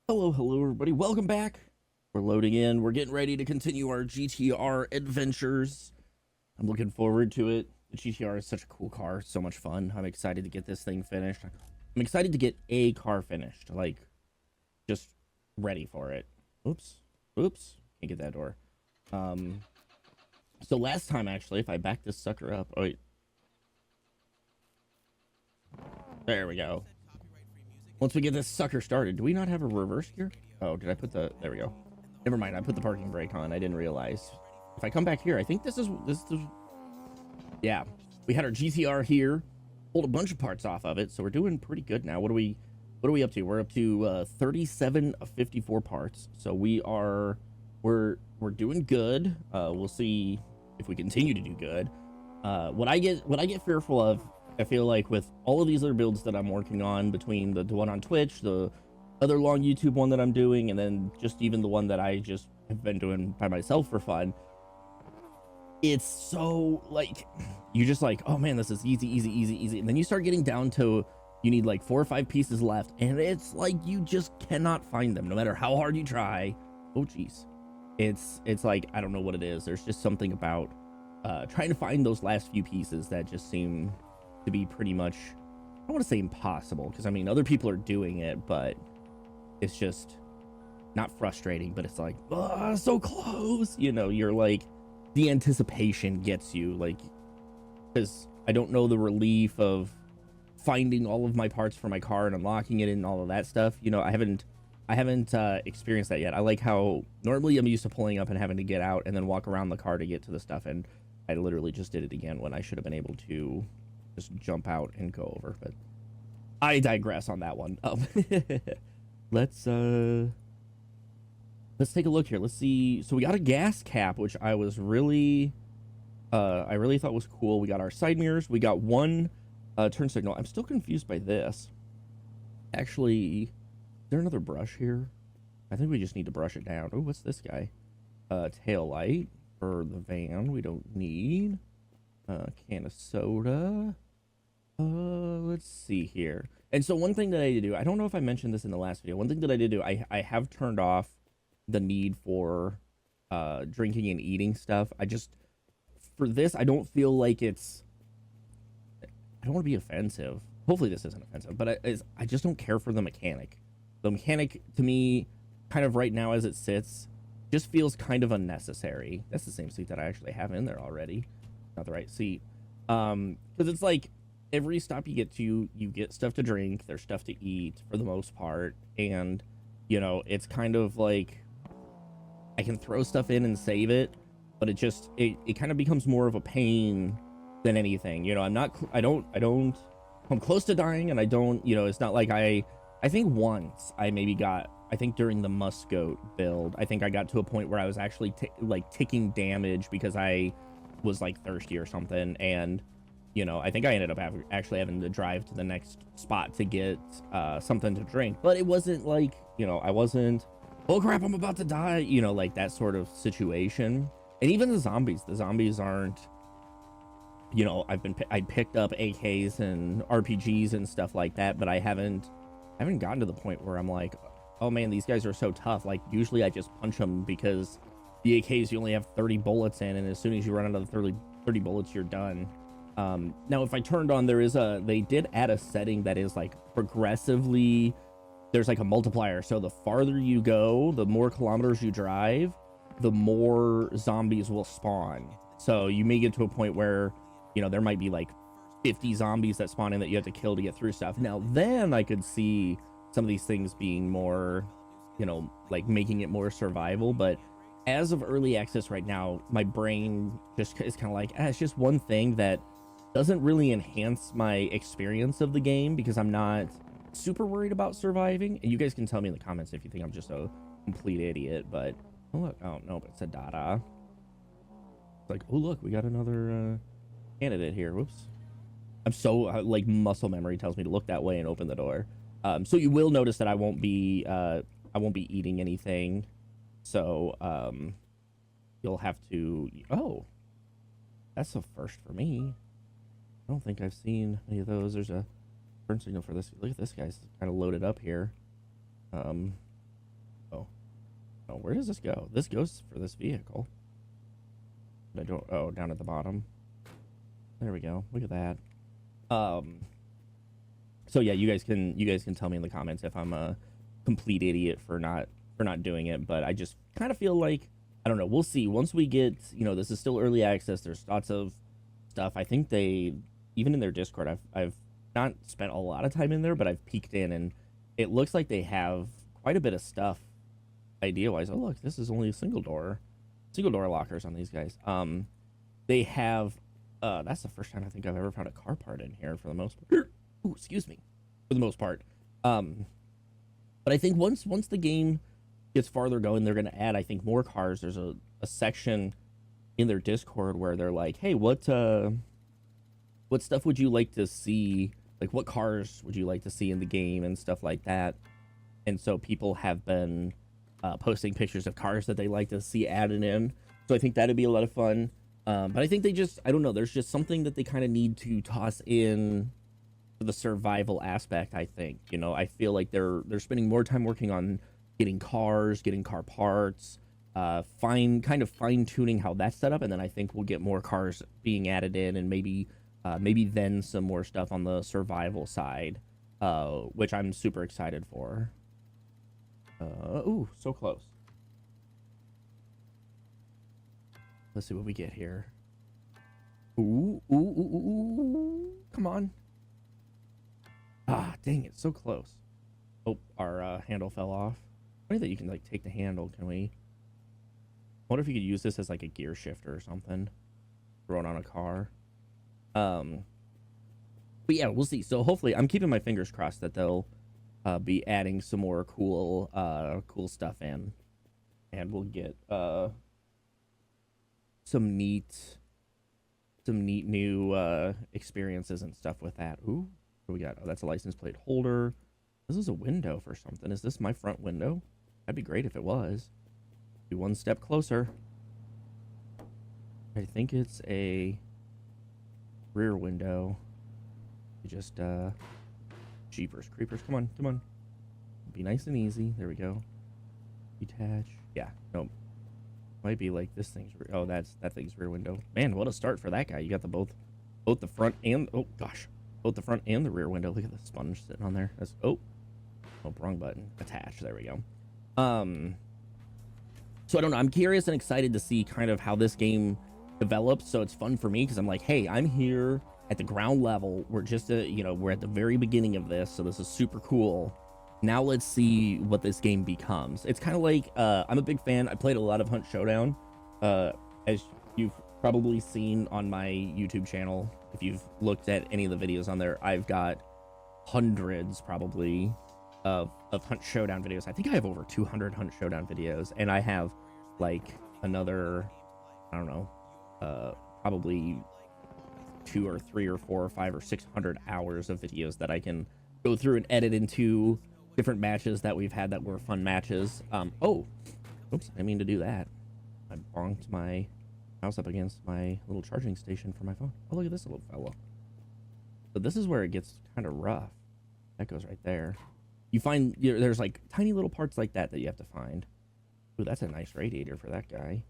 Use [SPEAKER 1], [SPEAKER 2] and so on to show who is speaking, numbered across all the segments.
[SPEAKER 1] Hello, everybody. Welcome back. We're loading in. We're getting ready to continue our GTR adventures. I'm looking forward to it. The GTR is such a cool car. So much fun. I'm excited to get this thing finished. I'm excited to get a car finished. Like, just ready for it. Oops. Oops. Can't get that door. Um, so last time, actually, if I back this sucker up. Oh, wait. There we go. Once we get this sucker started, do we not have a reverse gear? Oh, did I put the, there we go. Never mind, I put the parking brake on. I didn't realize. If I come back here, I think this is, yeah. We had our GTR here, pulled a bunch of parts off of it, so we're doing pretty good now. What are we up to? We're up to 37 of 54 parts. So we're doing good. We'll see if we continue to do good. What I get fearful of, I feel like, with all of these other builds that I'm working on, between the one on Twitch, the other long YouTube one that I'm doing, and then just even the one that I just have been doing by myself for fun, it's so like, you just like, oh man, this is easy, and then you start getting down to, you need like 4 or 5 pieces left, and it's like you just cannot find them no matter how hard you try. Oh geez, it's like, I don't know what it is. There's just something about trying to find those last few pieces that just seem to be pretty much, I don't want to say impossible, because I mean other people are doing it, but it's just not frustrating, but it's like, oh, so close, you know. You're like, the anticipation gets you, like, because I don't know the relief of finding all of my parts for my car and unlocking it and all of that stuff, you know. I haven't experienced that yet. I like how normally I'm used to pulling up and having to get out and then walk around the car to get to the stuff, and I literally just did it again when I should have been able to just jump out and go over. But I digress on that one. Let's take a look here. Let's see. So we got a gas cap, which I really thought was cool. We got our side mirrors. We got one turn signal. I'm still confused by this. Actually, is there another brush here? I think we just need to brush it down. Oh, what's this guy? Tail light for the van. We don't need. Can of soda. Let's see here. And so one thing that I did do, I don't know if I mentioned this in the last video. One thing that I did do, I have turned off the need for drinking and eating stuff. I just, for this, I don't feel like it's, I don't want to be offensive. Hopefully this isn't offensive, but I just don't care for the mechanic. The mechanic, to me, kind of right now as it sits, just feels kind of unnecessary. That's the same seat that I actually have in there already. Not the right seat. Because it's like, every stop you get to, you get stuff to drink, there's stuff to eat for the most part, and, you know, it's kind of like, I can throw stuff in and save it, but it kind of becomes more of a pain than anything. You know, I'm close to dying, and I don't, you know, it's not like I think once I maybe got, I think during the Muscoat build, I think I got to a point where I was actually like ticking damage because I was like thirsty or something, and, you know, I think I ended up actually having to drive to the next spot to get something to drink. But it wasn't like, you know, I wasn't, oh crap, I'm about to die, you know, like that sort of situation. And even the zombies aren't, you know, I picked up AKs and RPGs and stuff like that, but I haven't gotten to the point where I'm like, oh man, these guys are so tough. Like, usually I just punch them because the AKs, you only have 30 bullets in, and as soon as you run out of the 30 bullets, you're done. Now, if I turned on, they did add a setting that is like progressively, there's like a multiplier. So the farther you go, the more kilometers you drive, the more zombies will spawn. So you may get to a point where, you know, there might be like 50 zombies that spawn in that you have to kill to get through stuff. Now, then I could see some of these things being more, you know, like making it more survival. But as of early access right now, my brain just is kind of like, it's just one thing that doesn't really enhance my experience of the game, because I'm not super worried about surviving. And you guys can tell me in the comments if you think I'm just a complete idiot. But oh look, oh no, but it's a Dada. It's like, oh look, we got another candidate here. Whoops. I'm so like, muscle memory tells me to look that way and open the door. So you will notice that I won't be eating anything. So you'll have to, oh, that's a first for me. I don't think I've seen any of those. There's a turn signal for this. Look at this guy's kind of loaded up here. Oh, where does this go? This goes for this vehicle. I don't. Oh, down at the bottom. There we go. Look at that. So yeah, you guys can tell me in the comments if I'm a complete idiot for not doing it, but I just kind of feel like, I don't know, we'll see. Once we get, this is still early access, there's lots of stuff. I think they, even in their Discord, I've not spent a lot of time in there, but I've peeked in, and it looks like they have quite a bit of stuff idea wise. Oh look, this is only a single door lockers on these guys. They have that's the first time I think I've ever found a car part in here for the most part. Ooh, excuse me. For the most part. But I think once the game gets farther going, they're going to add, I think, more cars. There's a section in their Discord where they're like, hey, what stuff would you like to see? Like, what cars would you like to see in the game and stuff like that? And so people have been posting pictures of cars that they like to see added in. So I think that'd be a lot of fun. But I think I don't know, there's just something that they kind of need to toss in for the survival aspect, I think. I feel like they're spending more time working on getting cars, getting car parts, fine tuning how that's set up, and then I think we'll get more cars being added in, and maybe then some more stuff on the survival side, which I'm super excited for. Ooh, so close. Let's see what we get here. Ooh, ooh, ooh, ooh, ooh. Come on. Ah, dang it, so close. Oh, our handle fell off. Funny that you can, like, take the handle. Can we? I wonder if you could use this as, like, a gear shifter or something. Throw it on a car. But yeah, we'll see. So hopefully, I'm keeping my fingers crossed that they'll be adding some more cool stuff in. And we'll get some neat new experiences and stuff with that. Ooh, what do we got? Oh, that's a license plate holder. This is a window for something. Is this my front window? That'd be great if it was. Be one step closer. I think it's a rear window. You just jeepers creepers. Come on. Be nice and easy. There we go. Detach. Yeah. Nope. Might be like this thing's oh, that thing's rear window. Man, what a start for that guy. You got both the front and both the front and the rear window. Look at the sponge sitting on there. That's wrong button. Attach. There we go. So I don't know. I'm curious and excited to see kind of how this game develops. So it's fun for me because I'm like, hey, I'm here at the ground level. We're just we're at the very beginning of this, so this is super cool. Now let's see what this game becomes. It's kind of like, I'm a big fan. I played a lot of Hunt Showdown, as you've probably seen on my YouTube channel. If you've looked at any of the videos on there, I've got hundreds probably of Hunt Showdown videos. I think I have over 200 Hunt Showdown videos, and I have like another, I don't know, probably 2 or 3 or 4 or 5 or 600 hours of videos that I can go through and edit into different matches that we've had that were fun matches. Oh, oops, I didn't mean to do that. I bonked my mouse up against my little charging station for my phone. Oh, look at this little fella. So this is where it gets kind of rough. That goes right there. You find there's like tiny little parts like that you have to find. Ooh, that's a nice radiator for that guy.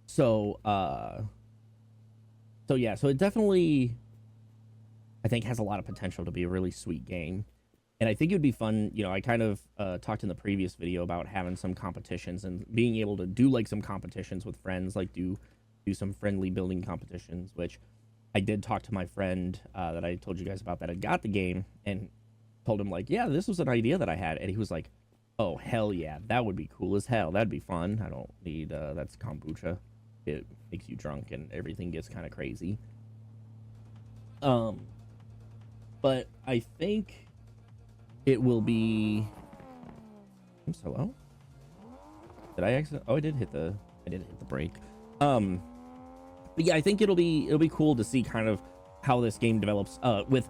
[SPEAKER 1] So yeah, so it definitely, I think, has a lot of potential to be a really sweet game. And I think it would be fun. I kind of talked in the previous video about having some competitions and being able to do like some competitions with friends, like do some friendly building competitions, which I did talk to my friend that I told you guys about that had got the game, and told him like, yeah, this was an idea that I had. And he was like, oh, hell yeah, that would be cool as hell. That'd be fun. I don't need, that's kombucha. It makes you drunk and everything gets kind of crazy. But I think it will be. Oops, hello? Did I accident? Oh, I did hit the brake. But yeah, I think it'll be cool to see kind of how this game develops. With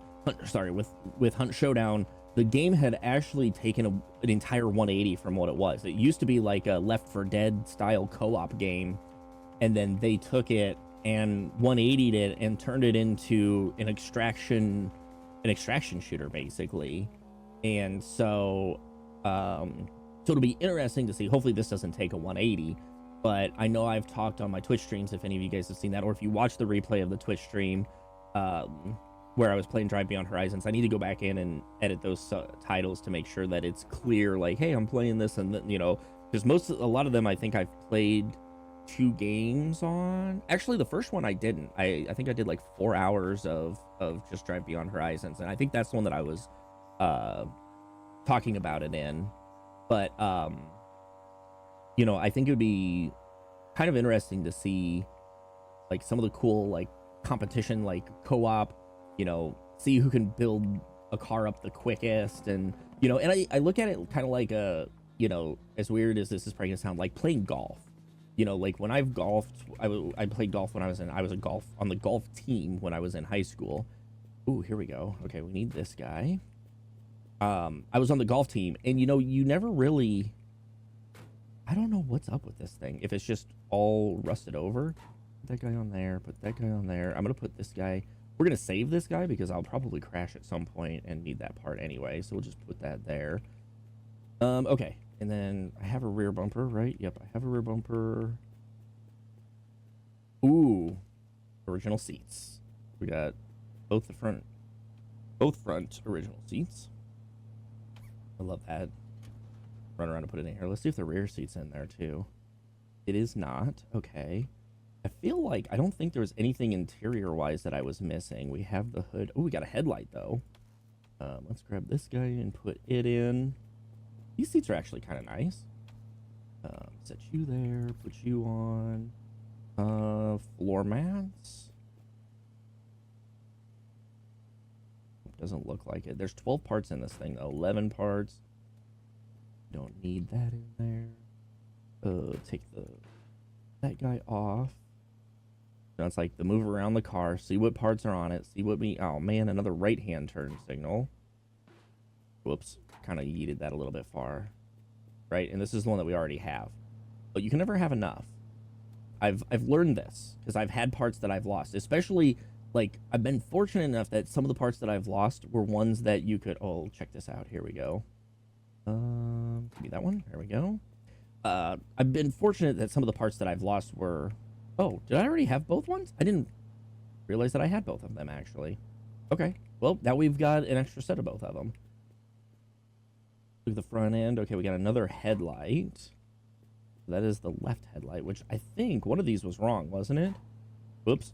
[SPEAKER 1] Hunt Showdown, the game had actually taken an entire 180 from what it was. It used to be like a Left 4 Dead style co-op game, and then they took it and 180'd it and turned it into an extraction shooter basically. And so So it'll be interesting to see. Hopefully this doesn't take a 180, but I know I've talked on my Twitch streams, if any of you guys have seen that, or if you watch the replay of the Twitch stream where I was playing Drive Beyond Horizons, I need to go back in and edit those titles to make sure that it's clear, like, hey, I'm playing this, and you know, because a lot of them I think I've played 2 games on. Actually, the first one I didn't. I think I did like 4 hours of just Drive Beyond Horizons, and I think that's the one that I was talking about it in. But you know, I think it would be kind of interesting to see like some of the cool like competition, like co-op, you know, see who can build a car up the quickest. And you know, and I look at it kind of like a, you know, as weird as this is probably gonna sound, like playing golf. You know, like when I've golfed, I played golf when I was on the golf team when I was in high school. Ooh, here we go. Okay, we need this guy. I was on the golf team, and you know, you never really, I don't know what's up with this thing. If it's just all rusted over. Put that guy on there, put that guy on there. I'm gonna put this guy, we're gonna save this guy because I'll probably crash at some point and need that part anyway, so we'll just put that there. Okay, and then I have a rear bumper, right? Yep, I have a rear bumper. Ooh, original seats. We got both front original seats. I love that. Run around and put it in here. Let's see if the rear seat's in there too. It is not. Okay. I feel like I don't think there was anything interior wise that I was missing. We have the hood. Oh, we got a headlight though. Let's grab this guy and put it in. These seats are actually kind of nice. Set you there. Put you on. Floor mats. Doesn't look like it. There's 12 parts in this thing though. 11 parts. Don't need that in there. Take that guy off. So it's like the move around the car. See what parts are on it. See what oh man, another right hand turn signal. Whoops. Kind of yeeted that a little bit far. Right? And this is the one that we already have. But you can never have enough. I've learned this because I've had parts that I've lost, especially like I've been fortunate enough that some of the parts that I've lost were ones that you could, oh, check this out. Here we go. Give me that one. There we go. I've been fortunate that some of the parts that I've lost were, oh, did I already have both ones? I didn't realize that I had both of them actually. Okay. Well, now we've got an extra set of both of them. Look at the front end. Okay, we got another headlight. That is the left headlight, which I think one of these was wrong, wasn't it? Whoops.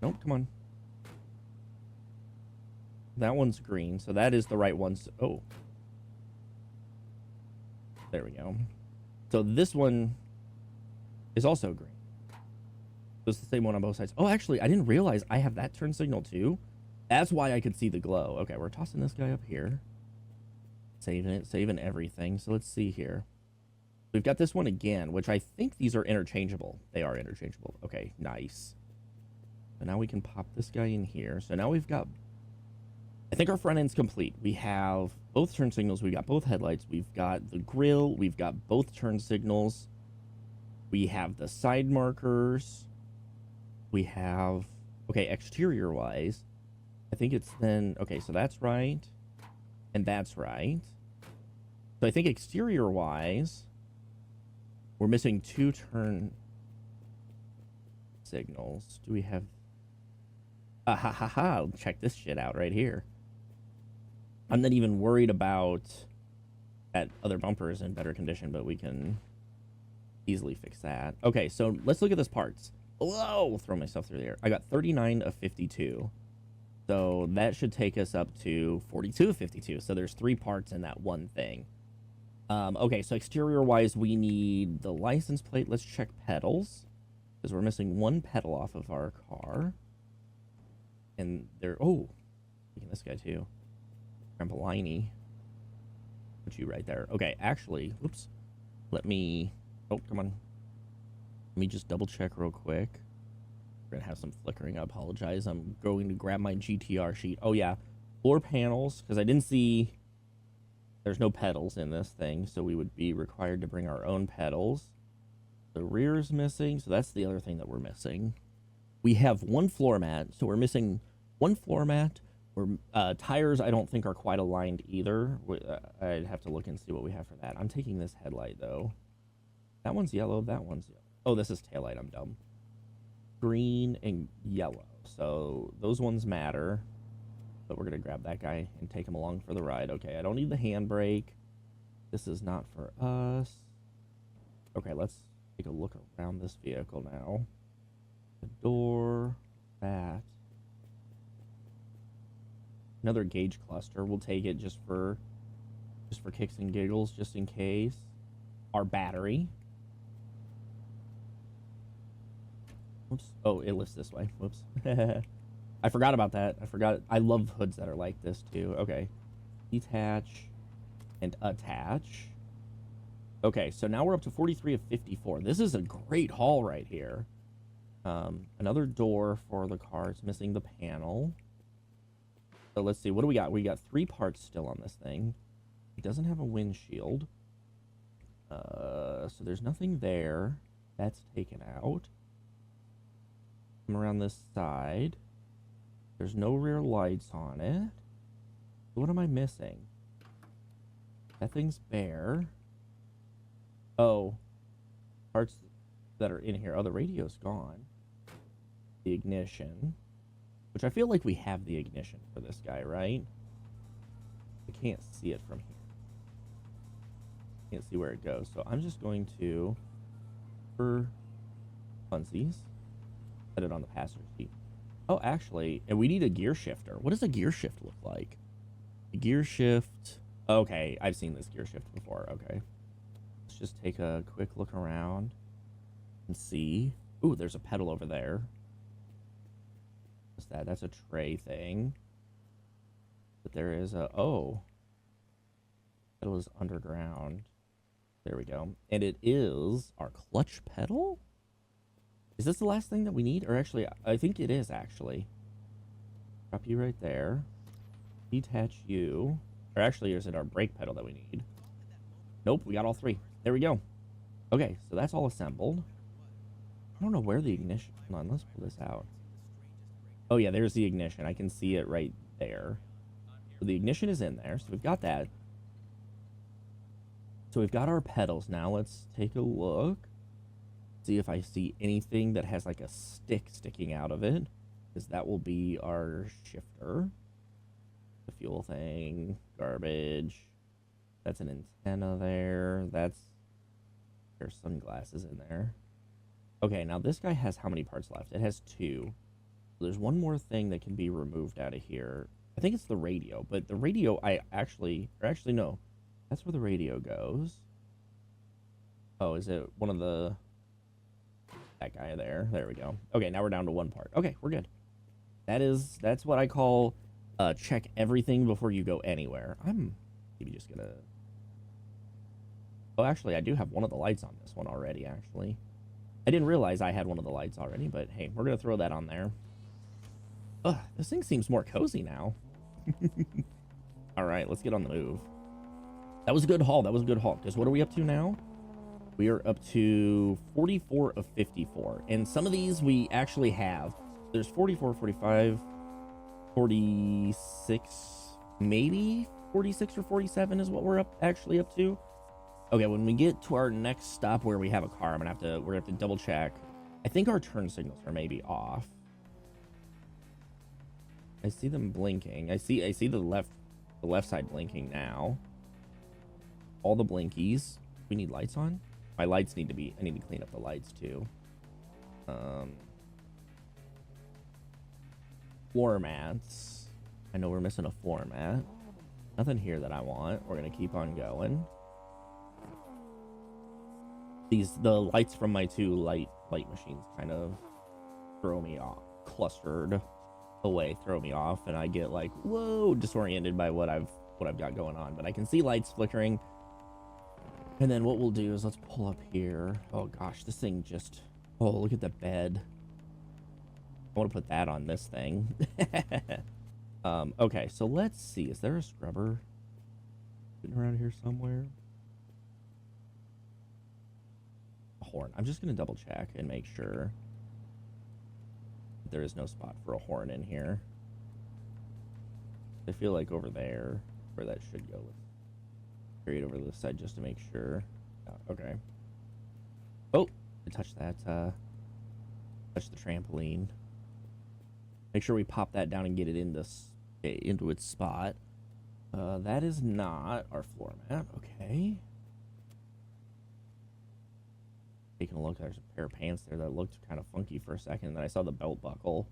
[SPEAKER 1] Nope, come on. That one's green, so that is the right one. Oh. There we go. So this one is also green. It's the same one on both sides. Oh, actually, I didn't realize I have that turn signal too. That's why I could see the glow. Okay, we're tossing this guy up here. Saving it, saving everything. So let's see here. We've got this one again, which I think these are interchangeable. They are interchangeable. Okay, nice. So now we can pop this guy in here. So now we've got, I think our front end's complete. We have both turn signals. We've got both headlights. We've got the grill. We've got both turn signals. We have the side markers. We have, okay, exterior wise, I think it's then, okay, so that's right. And that's right. So I think exterior wise, we're missing 2 turn signals. Do we have, check this shit out right here. I'm not even worried about that other bumper is in better condition, but we can easily fix that. Okay, so let's look at this parts. Whoa, throw myself through the air. I got 39 of 52. So that should take us up to 42 of 52. So there's 3 parts in that one thing. Okay, so exterior wise, we need the license plate. Let's check pedals because we're missing 1 pedal off of our car. And there, oh, taking this guy too. Trampolini. Put you right there. Okay, actually, whoops. Let me, oh, come on. Let me just double check real quick. We're gonna have some flickering. I apologize. I'm going to grab my GTR sheet. Oh yeah, 4 panels, because I didn't see, there's no pedals in this thing, so we would be required to bring our own pedals. The rear is missing, so that's the other thing that we're missing. We have 1 floor mat, so we're missing 1 floor mat, Tires I don't think are quite aligned either. I'd have to look and see what we have for that. I'm taking this headlight though. That one's yellow. That one's yellow. Oh, this is taillight. I'm dumb. Green and yellow. So those ones matter. But we're going to grab that guy and take him along for the ride. Okay, I don't need the handbrake. This is not for us. Okay, let's take a look around this vehicle now. The door, that. Another gauge cluster. We'll take it just for kicks and giggles, just in case. Our battery. Oops. Oh, it lifts this way. Whoops. I forgot about that. I forgot. I love hoods that are like this too. Okay. Detach and attach. Okay, so now we're up to 43 of 54. This is a great haul right here. Another door for the car. It's missing the panel. So let's see. What do we got? We got 3 parts still on this thing. It doesn't have a windshield. So there's nothing there. That's taken out. Come around this side. There's no rear lights on it. What am I missing? That thing's bare. Oh. Parts that are in here. Oh, the radio's gone. The ignition. Which I feel like we have the ignition for this guy, right? I can't see it from here. Can't see where it goes. So I'm just going to, for funsies, set it on the passenger seat. Oh, actually, and we need a gear shifter. What does a gear shift look like? A gear shift. Okay, I've seen this gear shift before. Okay. Let's just take a quick look around and see. Ooh, there's a pedal over there. What's that? That's a tray thing. But there is a... Oh. Pedal is underground. There we go. And it is our clutch pedal? Is this the last thing that we need? Or actually, I think it is, actually. Drop you right there. Detach you. Or actually, is it our brake pedal that we need? Nope, we got all 3. There we go. Okay, so that's all assembled. I don't know where the ignition... Hold on, let's pull this out. Oh, yeah, there's the ignition. I can see it right there. So the ignition is in there, so we've got that. So we've got our pedals now. Let's take a look. See if I see anything that has like a stick sticking out of it, because that will be our shifter. The fuel thing, garbage. That's an antenna there. There's sunglasses in there. Okay, now this guy has how many parts left? It has 2. There's one more thing that can be removed out of here. I think it's the radio, but the radio no, that's where the radio goes. Oh, is it one of the... That guy there. There we go. Okay, now we're down to 1 part. Okay, we're good. That's what I call check everything before you go anywhere. I'm maybe just gonna... Oh, actually, I do have one of the lights on this one already, actually. I didn't realize I had one of the lights already, but hey, we're gonna throw that on there. Ugh, this thing seems more cozy now. All right, let's get on the move. That was a good haul. That was a good haul. Because what are we up to now? We are up to 44 of 54. And some of these we actually have. There's 44, 45, 46, maybe 46 or 47 is what we're actually up to. Okay, when we get to our next stop where we have a car, we're gonna have to double check. I think our turn signals are maybe off. I see them blinking. I see the left side blinking now. All the blinkies. We need lights on? My lights need to be... I need to clean up the lights, too. Floor mats. I know we're missing a floor mat. Nothing here that I want. We're going to keep on going. The lights from my 2 light machines kind of throw me off. Clustered away, throw me off. And I get like, whoa, disoriented by what I've got going on. But I can see lights flickering. And then what we'll do is let's pull up here. Oh gosh, this thing just... Oh, look at the bed. I want to put that on this thing. Okay, so let's see. Is there a scrubber sitting around here somewhere? A horn. I'm just going to double check and make sure there is no spot for a horn in here. I feel like over there, where that should go. Let's carry it over to the side just to make sure. Okay. Oh, I touched that. Touch the trampoline. Make sure we pop that down and get it into its spot. That is not our floor mat. Okay. Taking a look, there's a pair of pants there that looked kind of funky for a second. Then I saw the belt buckle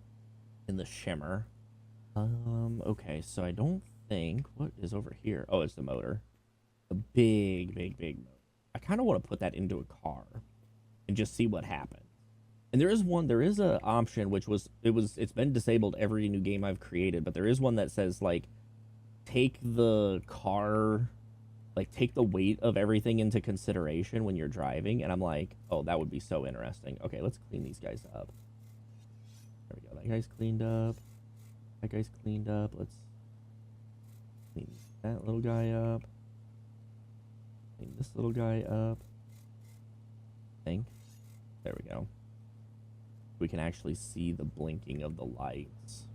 [SPEAKER 1] in the shimmer. Okay, so I don't think... What is over here? Oh, it's the motor. A big motor. I kind of want to put that into a car and just see what happens. And there is a option it's been disabled every new game I've created, but there is one that says like take the car, like take the weight of everything into consideration when you're driving, and I'm like, oh, that would be so interesting. Okay, let's clean these guys up. There we go. That guy's cleaned up. That guy's cleaned up. Let's clean that little guy up. Clean this little guy up. I think. There we go. We can actually see the blinking of the lights.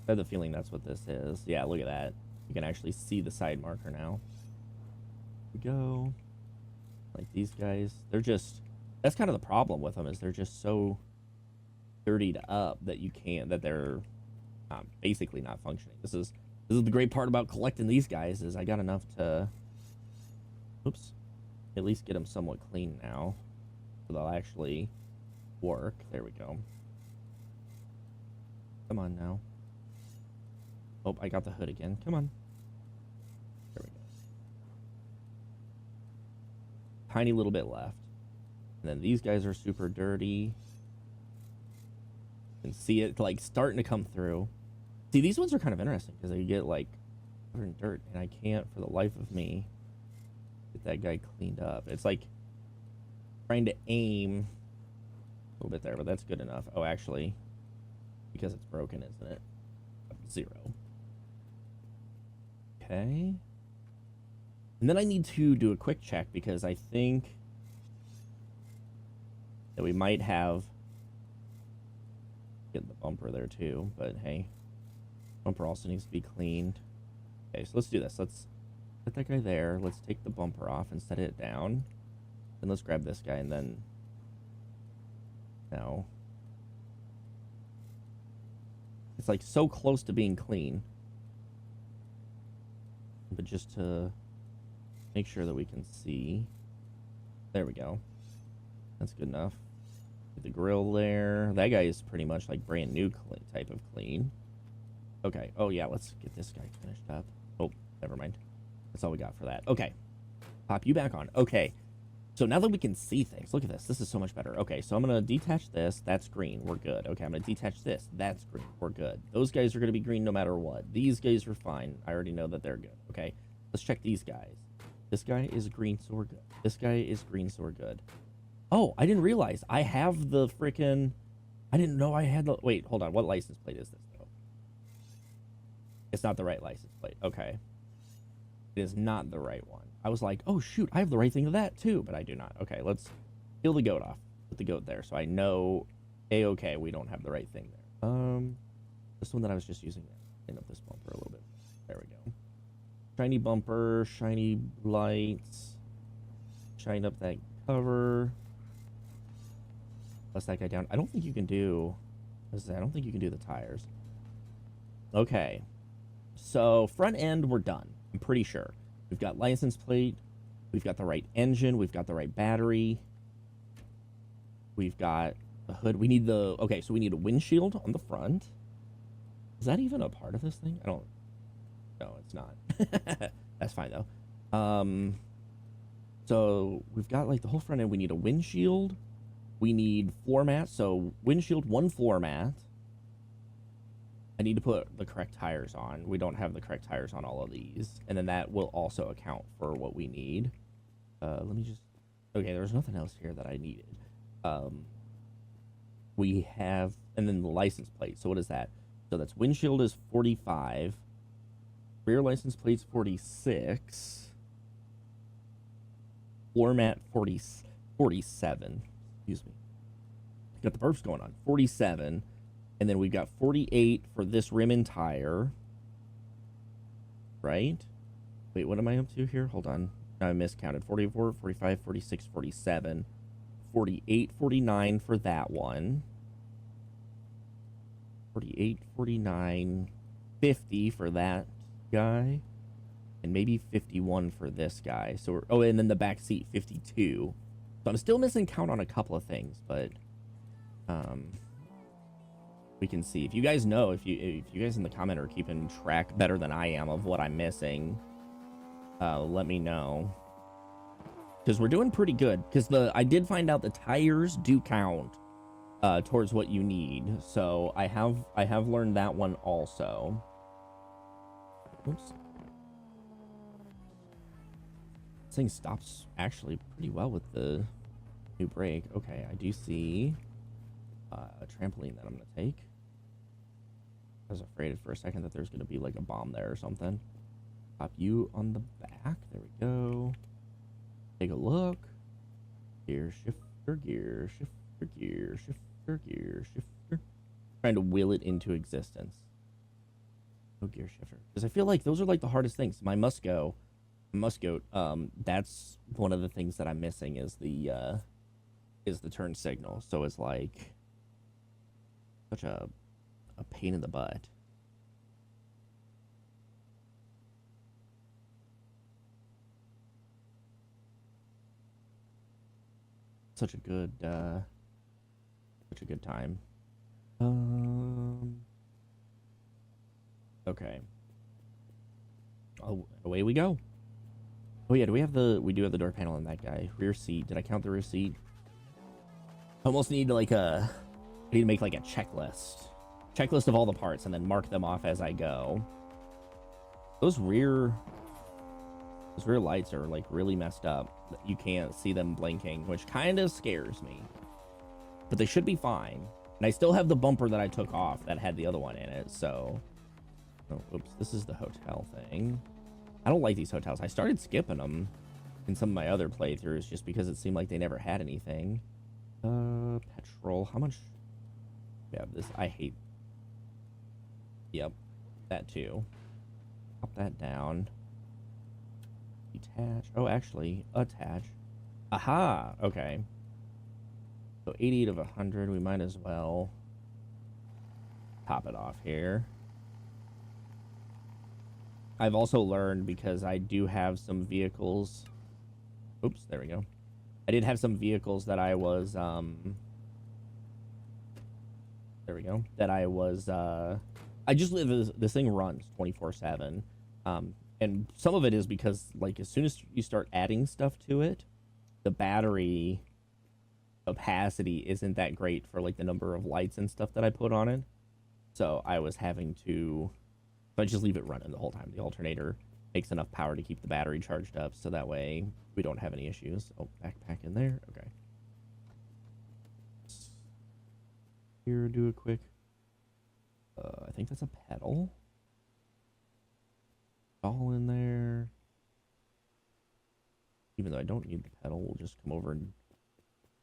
[SPEAKER 1] I have the feeling that's what this is. Yeah, look at that. You can actually see the side marker now. Here we go. Like these guys, they're just... That's kind of the problem with them, is they're just so dirtied up that you can't... That they're basically not functioning. This is the great part about collecting these guys, is I got enough to... Oops. At least get them somewhat clean now. So they'll actually work. There we go. Come on now. Oh, I got the hood again. Come on. There we go. Tiny little bit left. And then these guys are super dirty. You can see it like starting to come through. See, these ones are kind of interesting because they get like covered in dirt, and I can't for the life of me get that guy cleaned up. It's like trying to aim a little bit there, but that's good enough. Oh, actually, because it's broken, isn't it? 0. Okay. And then I need to do a quick check because I think that we might have... Get the bumper there too, but hey. Bumper also needs to be cleaned. Okay, so let's do this. Let's put that guy there. Let's take the bumper off and set it down. And let's grab this guy and then... No. It's like so close to being clean. But just to make sure that we can see. There we go. That's good enough. Get the grill there. That guy is pretty much like brand new type of clean. Okay. Oh yeah, let's get this guy finished up. Oh, never mind. That's all we got for that. Okay. Pop you back on. Okay. So now that we can see things, look at this. This is so much better. Okay, so I'm going to detach this. That's green. We're good. Okay, I'm going to detach this. That's green. We're good. Those guys are going to be green no matter what. These guys are fine. I already know that they're good. Okay, let's check these guys. This guy is green, so we're good. This guy is green, so we're good. Oh, I didn't realize. I have the freaking... I didn't know I had the... Wait, hold on. What license plate is this, though? It's not the right license plate. Okay. It is not the right one. I was like, oh, shoot, I have the right thing to that, too. But I do not. Okay, let's peel the goat off. Put the goat there. So I know, A-okay, we don't have the right thing there. This one that I was just using there. Clean up this bumper a little bit. There we go. Shiny bumper, shiny lights. Shine up that cover. Press that guy down. I don't think you can do... I don't think you can do the tires. Okay. So, front end, we're done. I'm pretty sure. We've got license plate. We've got the right engine. We've got the right battery. We've got the hood. We need the... Okay, so we need a windshield on the front. Is that even a part of this thing? I don't... No, it's not. That's fine, though. So we've got, like, the whole front end. We need a windshield. We need floor mats. So windshield, one floor mat. I need to put the correct tires on. We don't have the correct tires on all of these. And then that will also account for what we need. Let me just... Okay, there's nothing else here that I needed. We have... And then the license plate. So what is that? So that's windshield is 45. Rear license plate's 46. Floor mat 47. Excuse me. Got the burps going on. 47. And then we've got 48 for this rim and tire. Right? Wait, what am I up to here? Hold on. I miscounted. 44, 45, 46, 47. 48, 49 for that one. 48, 49, 50 for that guy. And maybe 51 for this guy. So we're, oh, and then the back seat, 52. So I'm still missing count on a couple of things, but we can see. If you guys know, if you guys in the comment are keeping track better than I am of what I'm missing, let me know. Because we're doing pretty good. Because I did find out the tires do count towards what you need. So I have learned that one also. Oops. This thing stops actually pretty well with the new brake. Okay, I do see a trampoline that I'm gonna take. I was afraid for a second that there's gonna be like a bomb there or something. Pop you on the back. There we go. Take a look. Gear shifter, gear shifter, gear shifter, gear shifter. Trying to will it into existence. No gear shifter, because I feel like those are like the hardest things. My Musco, that's one of the things that I'm missing is the turn signal. So it's like such a pain in the butt. Such a good time. Okay. Oh, away we go. Oh yeah, we do have the door panel in that guy. Rear seat. Did I count the rear seat? I almost need like I need to make like a checklist of all the parts and then mark them off as I go. Those rear lights are like really messed up. You can't see them blinking, which kind of scares me. But they should be fine. And I still have the bumper that I took off that had the other one in it, so... Oh, oops, this is the hotel thing. I don't like these hotels. I started skipping them in some of my other playthroughs just because it seemed like they never had anything. Petrol. How much? Yeah, this. I hate. Yep, that too. Pop that down. Detach. Oh, actually, attach. Aha! Okay. So 88 of 100. We might as well top it off here. I've also learned, because I do have some vehicles. Oops, there we go. I did have some vehicles that I was there we go. That I was I just live, this thing runs 24/7. And some of it is because like as soon as you start adding stuff to it, the battery capacity isn't that great for like the number of lights and stuff that I put on it. So I was having to, so I just leave it running the whole time. The alternator makes enough power to keep the battery charged up, so that way we don't have any issues. Oh, backpack in there. Okay. Here, do a quick. I think that's a pedal. All in there. Even though I don't need the pedal, we'll just come over and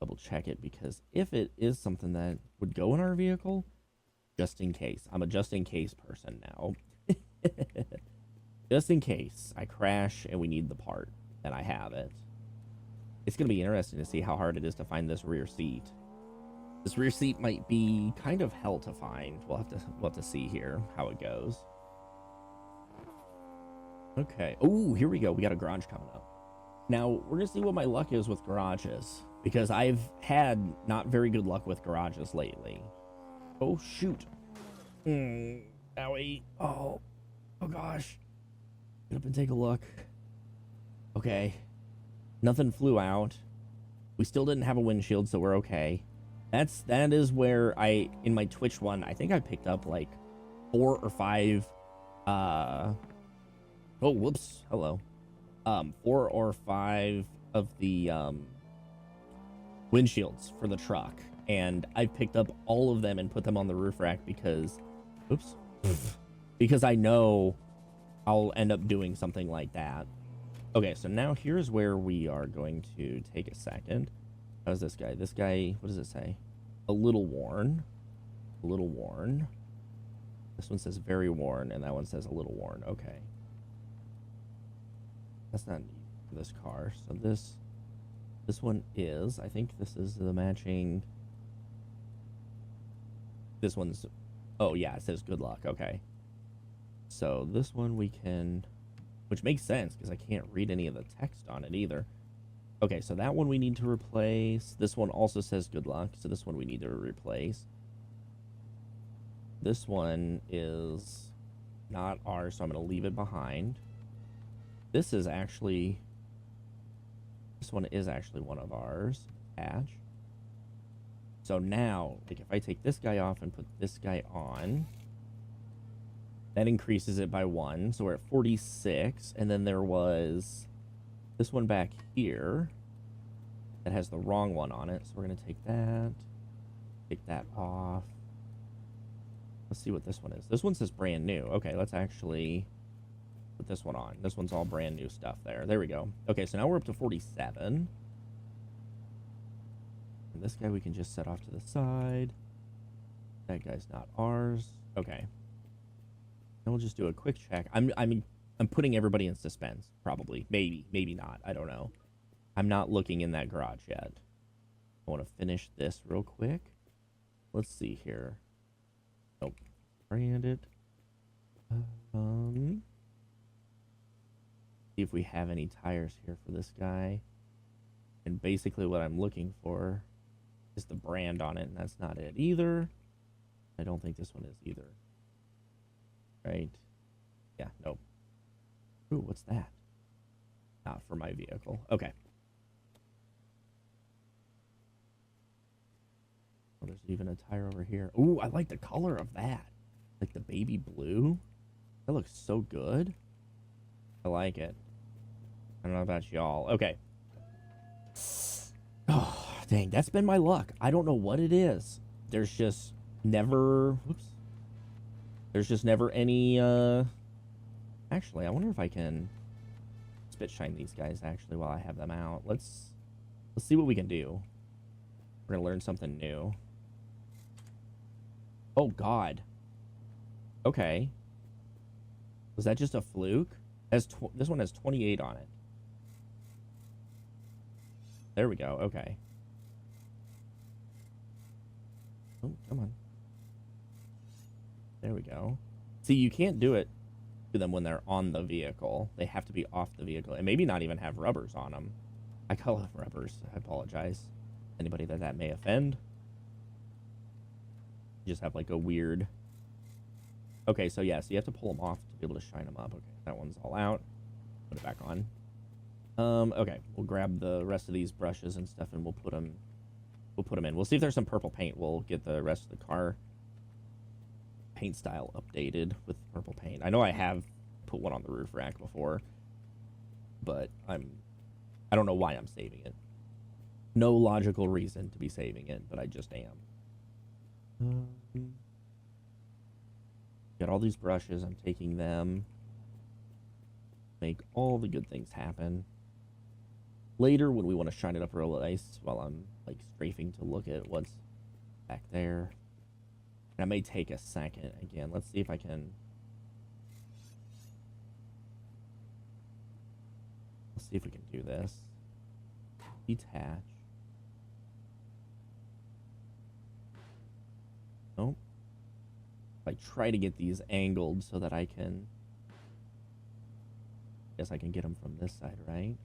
[SPEAKER 1] double check it, because if it is something that would go in our vehicle, just in case. I'm a just in case person now. Just in case I crash and we need the part, and I have it. It's going to be interesting to see how hard it is to find this rear seat. This rear seat might be kind of hell to find. We'll have to see here how it goes. Okay. Oh, here we go. We got a garage coming up. Now, we're going to see what my luck is with garages, because I've had not very good luck with garages lately. Oh, shoot. Owie. Oh gosh. Get up and take a look. Okay. Nothing flew out. We still didn't have a windshield, so we're okay. That is where in my Twitch one, I think I picked up like 4 or 5, oh, whoops. Hello. 4 or 5 of the, windshields for the truck. And I picked up all of them and put them on the roof rack because, oops, because I know I'll end up doing something like that. Okay, so now here's where we are going to take a second. How's this guy? This guy, what does it say? A little worn. A little worn. This one says very worn, and that one says a little worn. Okay. That's not neat for this car. So this one is, I think this is the matching. This one's, oh yeah, it says good luck. Okay. So this one we can, which makes sense because I can't read any of the text on it either. Okay, so that one we need to replace. This one also says good luck, so this one we need to replace. This one is not ours, so I'm going to leave it behind. This is actually, this one is actually one of ours. Patch. So now, like if I take this guy off and put this guy on, that increases it by 1. So we're at 46. And then there was this one back here that has the wrong one on it. So we're going to take that off. Let's see what this one is. This one says brand new. Okay, let's actually put this one on. This one's all brand new stuff there. There we go. Okay, so now we're up to 47. And this guy we can just set off to the side. That guy's not ours. Okay. And we'll just do a quick check. I'm putting everybody in suspense, probably. Maybe not. I don't know. I'm not looking in that garage yet. I want to finish this real quick. Let's see here. Nope. Branded. See if we have any tires here for this guy. And basically what I'm looking for is the brand on it, and that's not it either. I don't think this one is either. Right? Yeah, nope. Ooh, what's that? Not for my vehicle. Okay. Oh, there's even a tire over here. Ooh, I like the color of that. Like the baby blue. That looks so good. I like it. I don't know about y'all. Okay. Oh, dang. That's been my luck. I don't know what it is. There's just never... Whoops. There's just never any... Actually, I wonder if I can spit shine these guys, actually, while I have them out. Let's see what we can do. We're going to learn something new. Oh, God. Okay. Was that just a fluke? This one has 28 on it. There we go. Okay. Oh, come on. There we go. See, you can't do it to them when they're on the vehicle. They have to be off the vehicle. And maybe not even have rubbers on them. I call them rubbers. I apologize. Anybody that may offend. You just have like a weird... Okay, so yeah, so you have to pull them off to be able to shine them up. Okay, that one's all out. Put it back on. Okay, we'll grab the rest of these brushes and stuff and we'll put them in. We'll see if there's some purple paint. We'll get the rest of the car paint style updated with purple paint. I know I have put one on the roof rack before, but I don't know why I'm saving it. No logical reason to be saving it, but I just am. Got all these brushes. I'm taking them. Make all the good things happen. Later, when we want to shine it up real nice, while I'm like strafing to look at what's back there. And I may take a second again. Let's see if I can. Let's see if we can do this. Detach. Nope. I try to get these angled so that I can... Guess I can get them from this side, right?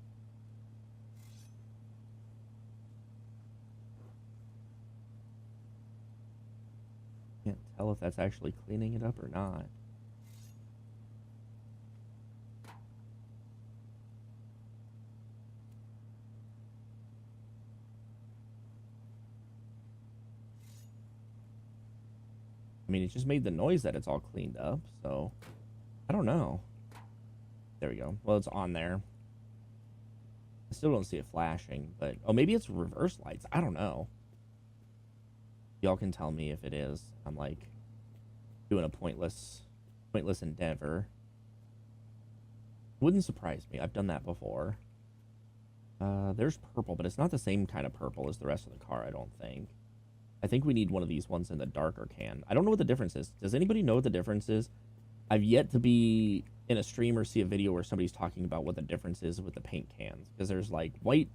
[SPEAKER 1] Can't tell if that's actually cleaning it up or not. I mean, it just made the noise that it's all cleaned up, so I don't know. There we go. Well, it's on there. I still don't see it flashing, but oh, maybe it's reverse lights. I don't know. Y'all can tell me if it is. I'm like doing a pointless endeavor. Wouldn't surprise me. I've done that before. There's purple, but it's not the same kind of purple as the rest of the car, I don't think. I think we need one of these ones in the darker can. I don't know what the difference is. Does anybody know what the difference is? I've yet to be in a stream or see a video where somebody's talking about what the difference is with the paint cans. Because there's like white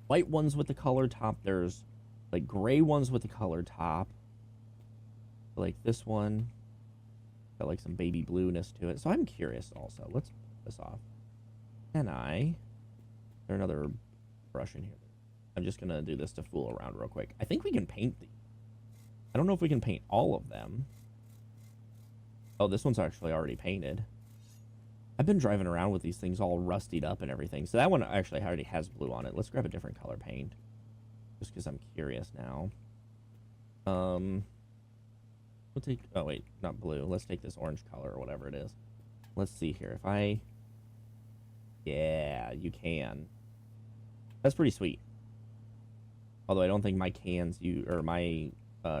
[SPEAKER 1] ones with the color top. There's like gray ones with the color top. Like this one. Got like some baby blueness to it. So I'm curious also. Let's put this off. Can I? Is there another brush in here? I'm just going to do this to fool around real quick. I think we can paint these. I don't know if we can paint all of them. Oh, this one's actually already painted. I've been driving around with these things all rustied up and everything. So that one actually already has blue on it. Let's grab a different color paint. Just because I'm curious now. We'll take... Oh, wait. Not blue. Let's take this orange color or whatever it is. Let's see here. If I... Yeah, you can. That's pretty sweet. Although I don't think my cans... Or my...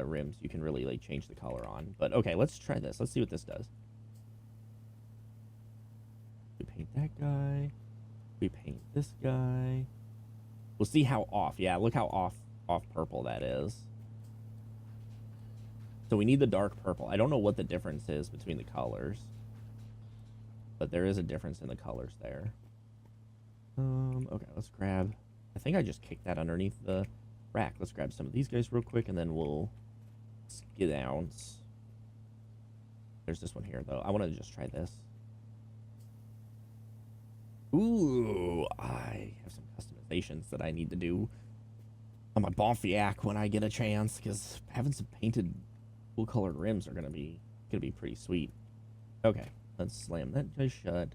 [SPEAKER 1] rims you can really like change the color on, but okay, let's try this. Let's see what this does. We paint that guy, we paint this guy. We'll see how off. Yeah, look how off purple that is. So we need the dark purple. I don't know what the difference is between the colors, but there is a difference in the colors there. Okay, let's grab... I think I just kicked that underneath the rack. Let's grab some of these guys real quick, and then we'll skedaddle. There's this one here, though. I want to just try this. Ooh, I have some customizations that I need to do on my Bonfiac when I get a chance, because having some painted, cool-colored rims are gonna be pretty sweet. Okay, let's slam that guy shut.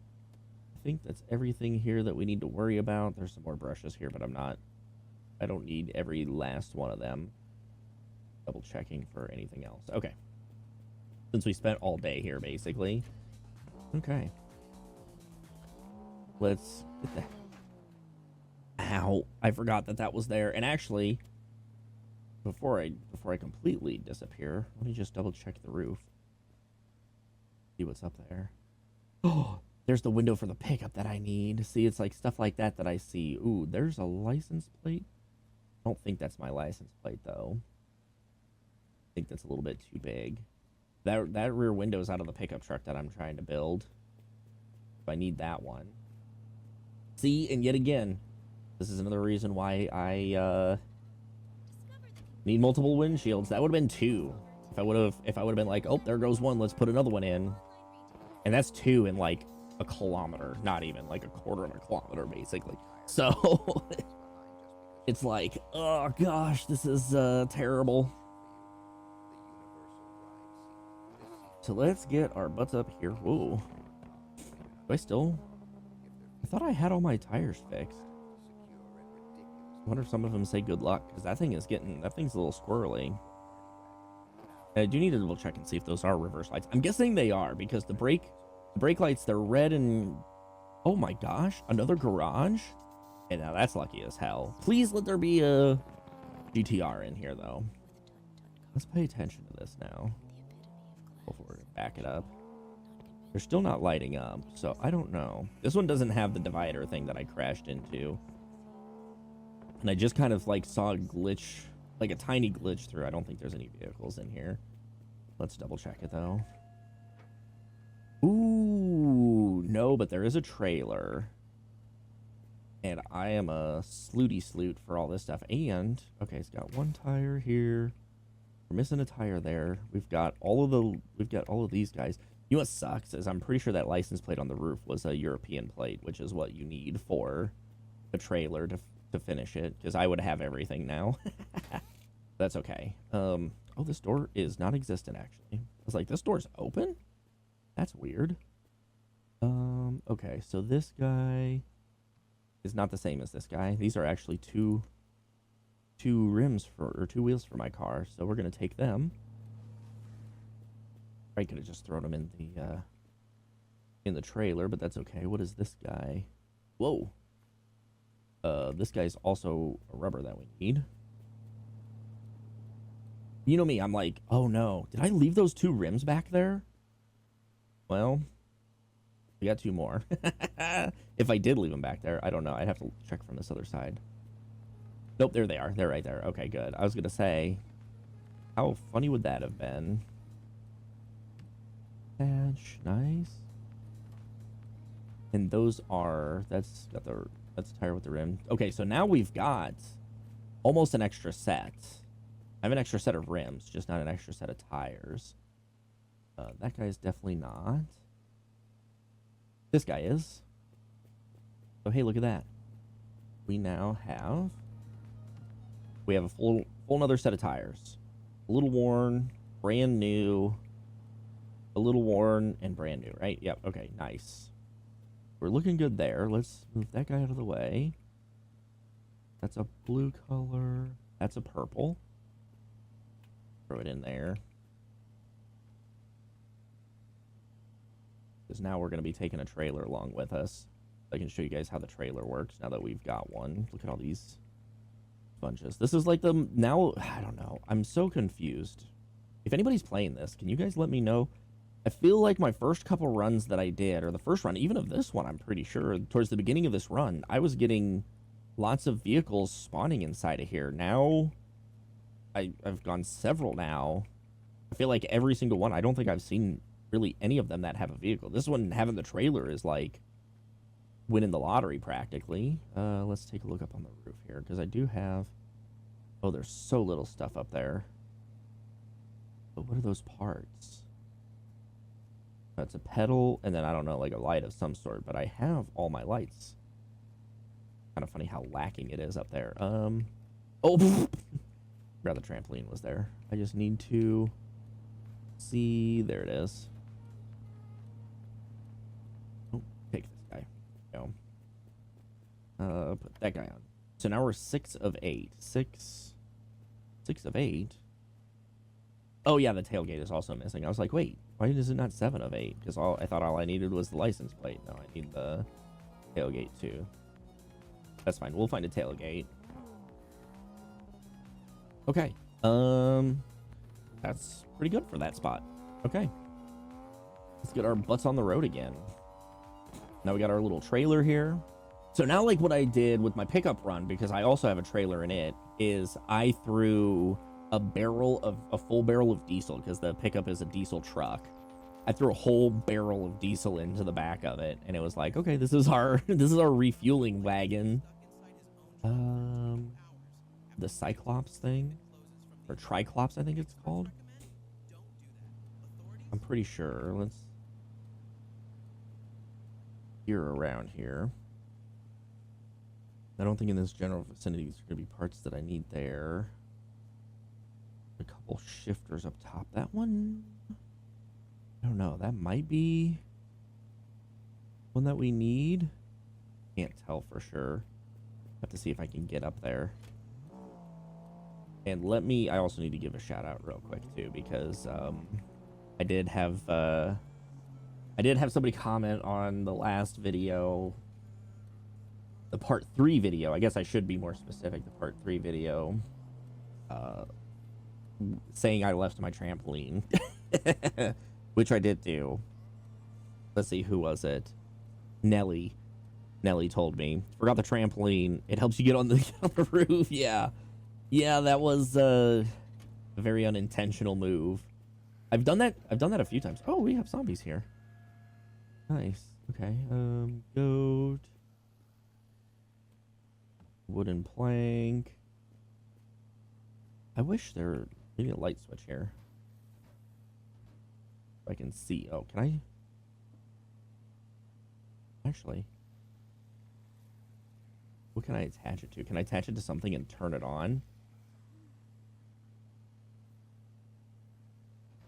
[SPEAKER 1] I think that's everything here that we need to worry about. There's some more brushes here, but I don't need every last one of them. Double checking for anything else. Okay. Since we spent all day here, basically. Okay. Let's get the... Ow. I forgot that was there. And actually, before I completely disappear, let me just double check the roof. See what's up there. Oh, there's the window for the pickup that I need. See, it's like stuff like that I see. Ooh, there's a license plate. I don't think that's my license plate, though. I think that's a little bit too big. That rear window is out of the pickup truck that I'm trying to build. So I need that one. See, and yet again, this is another reason why I need multiple windshields. That would have been 2. If I would have been like, oh, there goes one, let's put another one in. And that's 2 in like a kilometer, not even like a quarter of a kilometer, basically. So it's like, oh gosh, this is terrible. So let's get our butts up here. Whoa. I thought I had all my tires fixed. I wonder if some of them say good luck, because that thing's a little squirrely. I do need to double check and see if those are reverse lights. I'm guessing they are, because the brake lights, they're red and... Oh my gosh, another garage? And now that's lucky as hell. Please let there be a GTR in here, though. Let's pay attention to this now. Before we back it up. They're still not lighting up, so I don't know. This one doesn't have the divider thing that I crashed into. And I just kind of like saw a glitch, like a tiny glitch through. I don't think there's any vehicles in here. Let's double check it, though. Ooh, no, but there is a trailer. And I am a slooty sloot for all this stuff. And, okay, it's got one tire here. We're missing a tire there. We've got all of these guys. You know what sucks is I'm pretty sure that license plate on the roof was a European plate, which is what you need for a trailer to finish it, because I would have everything now. That's okay. Oh, this door is non-existent, actually. I was like, this door's open? That's weird. Okay, so this guy is not the same as this guy. These are actually two wheels for my car, so we're gonna take them. I could have just thrown them in the trailer, but that's okay. What is this guy? Whoa. This guy's also a rubber that we need. You know me, I'm like, oh no, did I leave those 2 rims back there? Well, we got 2 more. If I did leave them back there, I don't know. I'd have to check from this other side. Nope, there they are. They're right there. Okay, good. I was gonna say, How funny would that have been? Patch, nice. And those are, that's got the, that's a tire with the rim. Okay, so now we've got almost an extra set. I have an extra set of rims, just not an extra set of tires. That guy's definitely not. This guy is. So hey, look at that. We now have, we have a full another set of tires. A little worn, brand new, a little worn, and brand new, right? Yep, okay, nice. We're looking good there. Let's move that guy out of the way. That's a blue color. That's a purple. Throw it in there. Because now we're going to be taking a trailer along with us. I can show you guys how the trailer works now that we've got one. Look at all these bunches. This is like the, now, I don't know. I'm so confused. If anybody's playing this, can you guys let me know? I feel like my first couple runs that I did, or the first run, even of this one, I'm pretty sure, towards the beginning of this run, I was getting lots of vehicles spawning inside of here. Now, I've gone several now. I feel like every single one, I don't think I've seen really any of them that have a vehicle. This one, having the trailer, is like winning the lottery practically. Let's take a look up on the roof here, because I do have, oh, there's so little stuff up there. But what are those parts? That's a pedal, and then I don't know, like a light of some sort, but I have all my lights. Kind of funny how lacking it is up there. Oh, rather trampoline was there. I just need to see, there it is. Oh, take this guy. Go. Put that guy on. So now we're 6 of 8. 6 of 8. Oh yeah, the tailgate is also missing. I was like, wait, why is it not 7 of 8? Because I thought all I needed was the license plate. No, I need the tailgate too. That's fine. We'll find a tailgate. Okay. That's pretty good for that spot. Okay. Let's get our butts on the road again. Now we got our little trailer here. So now, like what I did with my pickup run, because I also have a trailer in it, is I threw a full barrel of diesel, because the pickup is a diesel truck. I threw a whole barrel of diesel into the back of it, and it was like, okay, this is our refueling wagon. The Cyclops thing, or Triclops, I think it's called. I'm pretty sure. Let's hear around here. I don't think in this general vicinity there's going to be parts that I need there. A couple shifters up top. That one, I don't know. That might be one that we need. Can't tell for sure. Have to see if I can get up there. And I also need to give a shout out real quick too, because I did have somebody comment on the last video, the part 3 video. I guess I should be more specific. The part 3 video, saying I left my trampoline, which I did do. Let's see, who was it? Nelly told me, forgot the trampoline. It helps you get on the roof. Yeah, that was a very unintentional move. I've done that a few times. Oh, we have zombies here. Nice. Okay. Goat. Wooden plank. I wish there maybe a light switch here. If I can see. Oh, can I? Actually, what can I attach it to? Can I attach it to something and turn it on?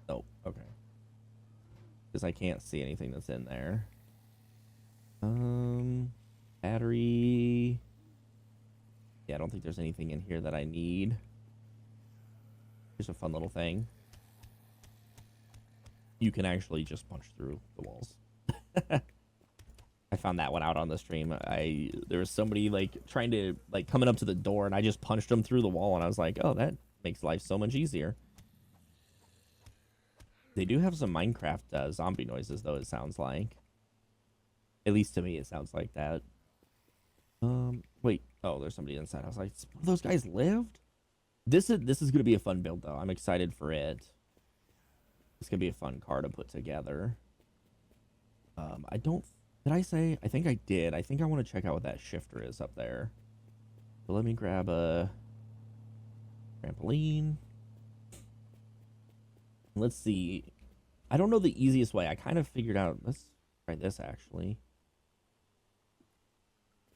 [SPEAKER 1] Oh, okay. Because I can't see anything that's in there. Battery. Yeah, I don't think there's anything in here that I need. Here's a fun little thing. You can actually just punch through the walls. I found that one out on the stream. There was somebody like trying to coming up to the door, and I just punched them through the wall, and I was like, oh, that makes life so much easier. They do have some Minecraft zombie noises, though, it sounds like. At least to me, it sounds like that. Wait. Oh, there's somebody inside. I was like, those guys lived? This is gonna be a fun build though. I'm excited for it. It's gonna be a fun car to put together. I don't. Did I say? I think I did. I think I want to check out what that shifter is up there. So let me grab a trampoline. Let's see. I don't know the easiest way. I kind of figured out. Let's try this actually.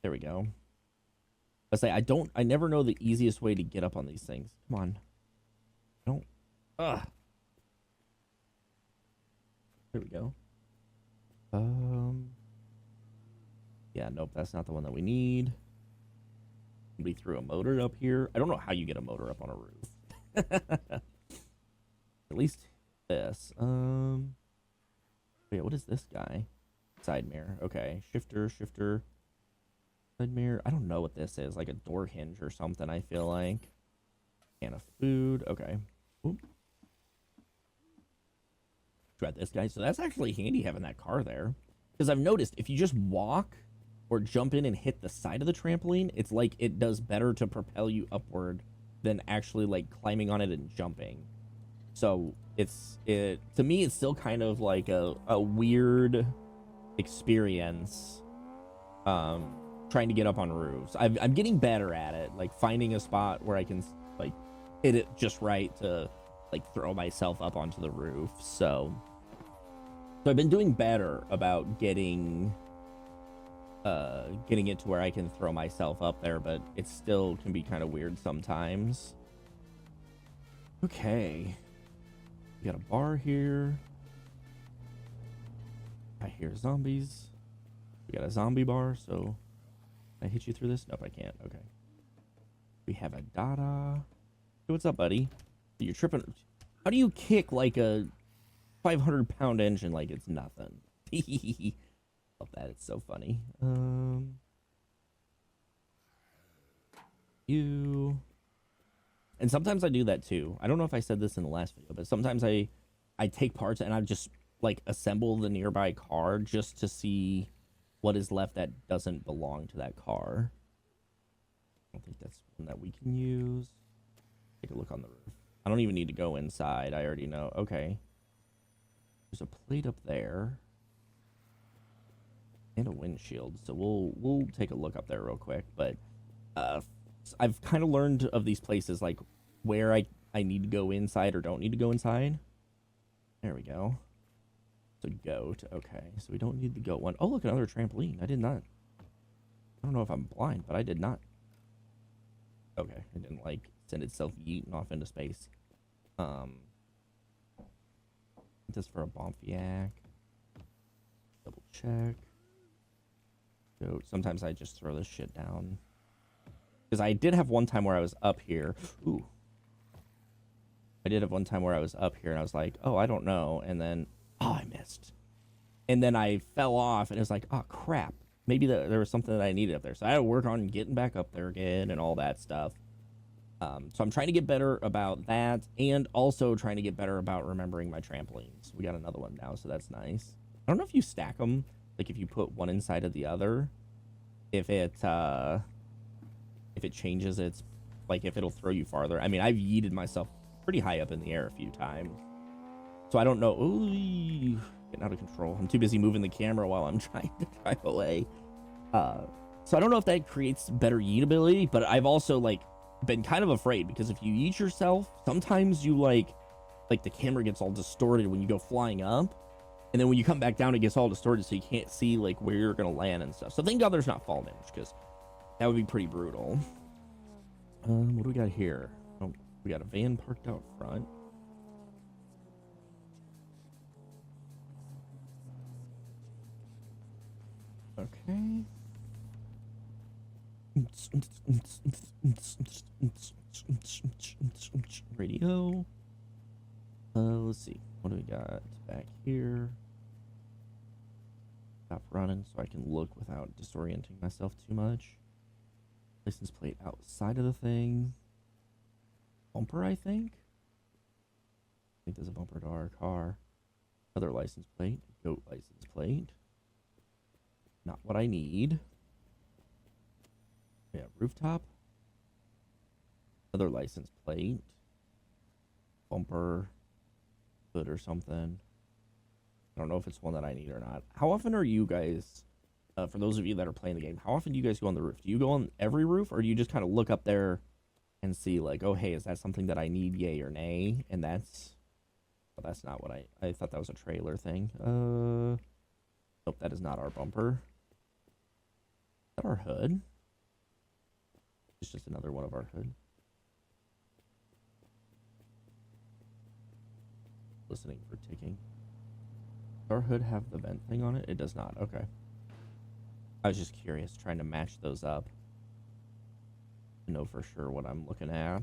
[SPEAKER 1] There we go. Let's say I never know the easiest way to get up on these things. Come on. I don't. Ugh. There we go. Yeah, nope, that's not the one that we need. Somebody threw a motor up here. I don't know how you get a motor up on a roof. At least this. Wait, what is this guy? Side mirror. Okay, shifter. Side mirror. I don't know what this is. Like a door hinge or something, I feel like. Can of food. Okay. Oop. Grab this guy. So that's actually handy having that car there. Because I've noticed if you just walk or jump in and hit the side of the trampoline, it's like it does better to propel you upward than actually like climbing on it and jumping. So to me it's still kind of like a weird experience trying to get up on roofs. I'm getting better at it, like finding a spot where I can like hit it just right to like throw myself up onto the roof. So I've been doing better about getting it to where I can throw myself up there, but it still can be kind of weird sometimes. Okay. We got a bar here. I hear zombies. We got a zombie bar, so can I hit you through this? Nope, I can't. Okay. We have a Dada. Hey, what's up, buddy? You're tripping. How do you kick like a 500-pound engine like it's nothing? Love that. It's so funny. You. And sometimes I do that too. I don't know if I said this in the last video, but sometimes I take parts and I just like assemble the nearby car just to see what is left that doesn't belong to that car. I don't think that's one that we can use. Take a look on the roof. I don't even need to go inside. I already know. Okay. There's a plate up there. And a windshield. So we'll take a look up there real quick. But I've kind of learned of these places, like where I need to go inside or don't need to go inside. There we go. So goat. Okay. So we don't need the goat one. Oh, look, another trampoline. I did not. I don't know if I'm blind, but I did not. Okay. It didn't like send itself yeeting off into space. Just for a Bomfiac. Double check. Goat. Sometimes I just throw this shit down. Because I did have one time where I was up here. Ooh. I did have one time where I was up here and I was like, oh, I don't know. And then, oh, I missed. And then I fell off and it was like, oh, crap. Maybe there was something that I needed up there. So I had to work on getting back up there again and all that stuff. So I'm trying to get better about that and also trying to get better about remembering my trampolines. We got another one now, so that's nice. I don't know if you stack them, like if you put one inside of the other, if it changes its, like if it'll throw you farther. I mean, I've yeeted myself pretty high up in the air a few times. So I don't know. Ooh, getting out of control. I'm too busy moving the camera while I'm trying to drive away. So I don't know if that creates better yeetability, but I've also like been kind of afraid because if you yeet yourself, sometimes you like the camera gets all distorted when you go flying up. And then when you come back down, it gets all distorted so you can't see like where you're going to land and stuff. So thank God there's not fall damage because that would be pretty brutal. What do we got here? Oh, we got a van parked out front. Okay. Radio. Let's see. What do we got back here? Stop running so I can look without disorienting myself too much. License plate outside of the thing. Bumper, I think. I think there's a bumper to our car. Another license plate. Goat license plate. Not what I need. Yeah, rooftop. Another license plate. Bumper. Hood or something. I don't know if it's one that I need or not. How often are you guys, for those of you that are playing the game, how often do you guys go on the roof? Do you go on every roof, or do you just kind of look up there and see, like, oh, hey, is that something that I need, yay or nay? And that's, well, that's not what I thought that was a trailer thing. Nope, that is not our bumper. Is that our hood? It's just another one of our hood. Listening for ticking. Does our hood have the vent thing on it? It does not. Okay. I was just curious, trying to match those up to know for sure what I'm looking at.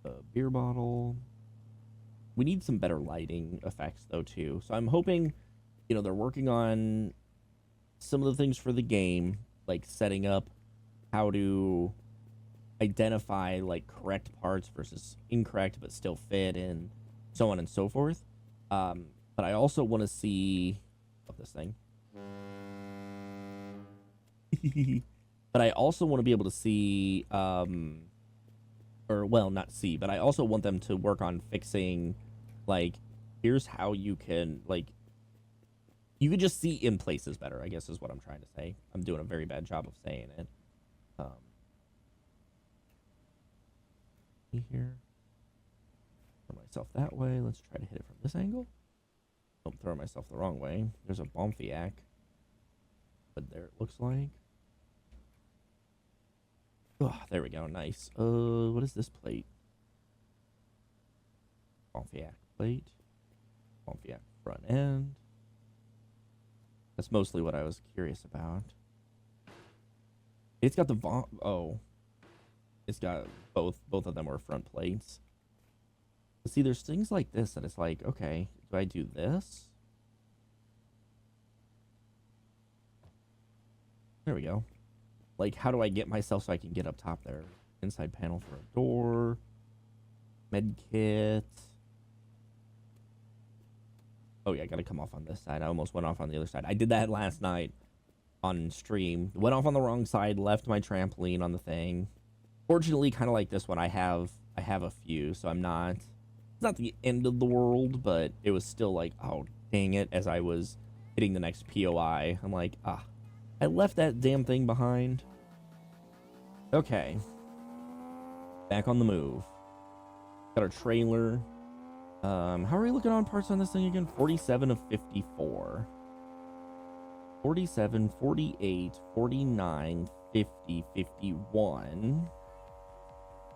[SPEAKER 1] A beer bottle. We need some better lighting effects though too. So I'm hoping, you know, they're working on some of the things for the game, like setting up how to identify like correct parts versus incorrect but still fit, and so on and so forth. But I also want to see this thing. But I also want to be able to see, or well, not see, but I also want them to work on fixing, like, here's how you can, like, you could just see in places better, I guess is what I'm trying to say. I'm doing a very bad job of saying it. Here. Throw myself that way. Let's try to hit it from this angle. Don't throw myself the wrong way. There's a Bomfiac. But there it looks like. Oh, there we go. Nice. What is this plate? Bomfiac plate. Bomfiac front end. That's mostly what I was curious about. It's got the oh. It's got both of them are front plates. But see, there's things like this that it's like, okay, do I do this? There we go. Like, how do I get myself so I can get up top there? Inside panel for a door. Med kit. Oh yeah, I gotta come off on this side. I almost went off on the other side. I did that last night on stream. Went off on the wrong side, left my trampoline on the thing. Fortunately, kind of like this one, I have a few, so I'm not, it's not the end of the world, but it was still like, oh, dang it, as I was hitting the next POI. I'm like, I left that damn thing behind. Okay. Back on the move. Got our trailer. How are we looking on parts on this thing again? 47 of 54. 47, 48, 49, 50, 51.